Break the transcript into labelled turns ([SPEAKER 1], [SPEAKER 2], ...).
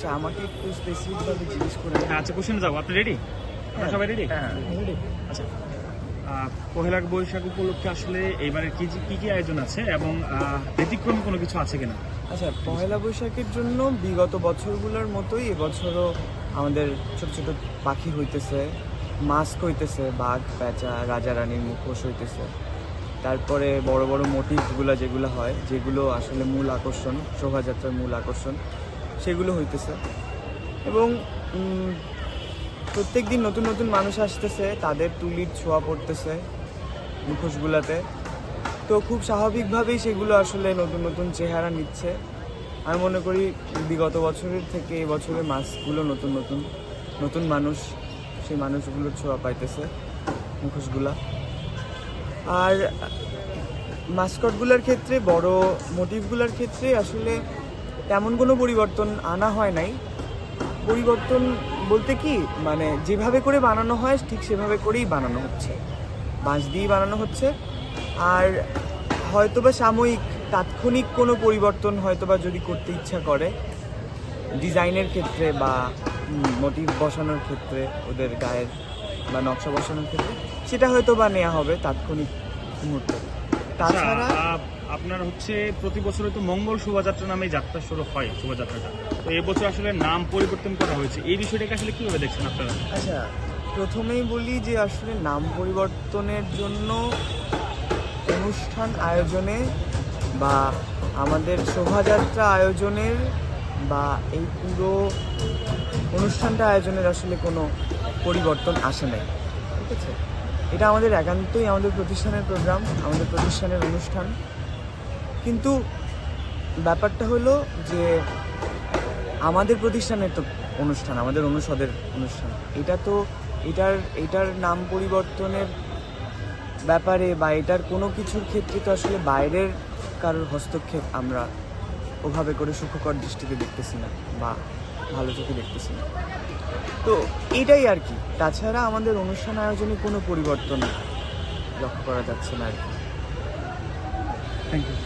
[SPEAKER 1] আচ্ছা, আমাকে একটু স্পেসিফিকভাবে জিজ্ঞেস করে।
[SPEAKER 2] আচ্ছা, কোশ্চেনে যাবো। আপনি রেডি? আপনারা সবাই রেডি?
[SPEAKER 1] হ্যাঁ, রেডি।
[SPEAKER 2] আচ্ছা, পহেলা বৈশাখ উপলক্ষে আসলে এইবারে কি কি আয়োজন আছে এবং ব্যতিক্রমী কোনো কিছু আছে কিনা?
[SPEAKER 1] আচ্ছা, পয়লা বৈশাখের জন্য বিগত বছরগুলোর মতোই এবছরও আমাদের ছোট ছোট পাখি হইতেছে, মাস্ক হইতেছে, বাঘ, পেঁচা, রাজা রানীর মুখোশ হইতেছে। তারপরে বড় বড় মোটিভসগুলো যেগুলো হয়, যেগুলো আসলে মূল আকর্ষণ, শোভাযাত্রার মূল আকর্ষণ, সেগুলো হইতেছে। এবং প্রত্যেক দিন নতুন নতুন মানুষ আসতেছে, তাদের তুলির ছোঁয়া পড়তেছে মুখোশগুলোতে। তো খুব স্বাভাবিকভাবেই সেগুলো আসলে নতুন নতুন চেহারা নিচ্ছে। আমি মনে করি বিগত বছরের থেকে এই বছরের মাসগুলো নতুন নতুন নতুন মানুষ, সেই মানুষগুলোর ছোঁয়া পাইতেছে মুখোশগুলা। আর মাস্কটগুলোর ক্ষেত্রে, বড় মোটিভগুলোর ক্ষেত্রে আসলে তেমন কোনো পরিবর্তন আনা হয় নাই। পরিবর্তন বলতে কি, মানে যেভাবে করে বানানো হয় ঠিক সেভাবে করেই বানানো হচ্ছে, বাঁশ দিয়েই বানানো হচ্ছে। আর হয়তোবা সাময়িক তাৎক্ষণিক কোনো পরিবর্তন হয়তোবা যদি করতে ইচ্ছা করে ডিজাইনের ক্ষেত্রে বা মোটিভ বসানোর ক্ষেত্রে, ওদের গায়ের বা নকশা বসানোর ক্ষেত্রে, সেটা হয়তোবা নেওয়া হবে তাৎক্ষণিক মুহূর্তে। তাছাড়া
[SPEAKER 2] আপনার হচ্ছে প্রতি বছর তো মঙ্গল শোভাযাত্রা নামে যাত্রা শুরু হয়, শোভাযাত্রাটা। তো এবছর আসলে নাম পরিবর্তন করা হয়েছে, এই বিষয়টাকে আসলে কিভাবে দেখছেন আপনারা?
[SPEAKER 1] আচ্ছা, প্রথমেই বলি যে আসলে নাম পরিবর্তনের জন্য অনুষ্ঠান আয়োজনে বা আমাদের শোভাযাত্রা আয়োজনের বা এই পুরো অনুষ্ঠানটা আয়োজনের আসলে কোনো পরিবর্তন আসে নাই, ঠিক আছে? এটা আমাদের একান্তই আমাদের প্রতিষ্ঠানের প্রোগ্রাম, আমাদের প্রতিষ্ঠানের অনুষ্ঠান। কিন্তু ব্যাপারটা হলো যে আমাদের প্রতিষ্ঠানের তো অনুষ্ঠান, আমাদের অনুষদের অনুষ্ঠান। এটা তো এটার নাম পরিবর্তনের ব্যাপারে বা এটার কোনো কিছুর ক্ষেত্রে তো আসলে বাইরের কারোর হস্তক্ষেপ আমরা ওভাবে করে সুখকর দৃষ্টিতে দেখতেছি না বা ভালো চোখে দেখতেছি না। তো এটাই আর কি। তাছাড়া আমাদের অনুষ্ঠান আয়োজনে কোনো পরিবর্তন লক্ষ্য করা যাচ্ছে না আর কি।
[SPEAKER 2] Thank you.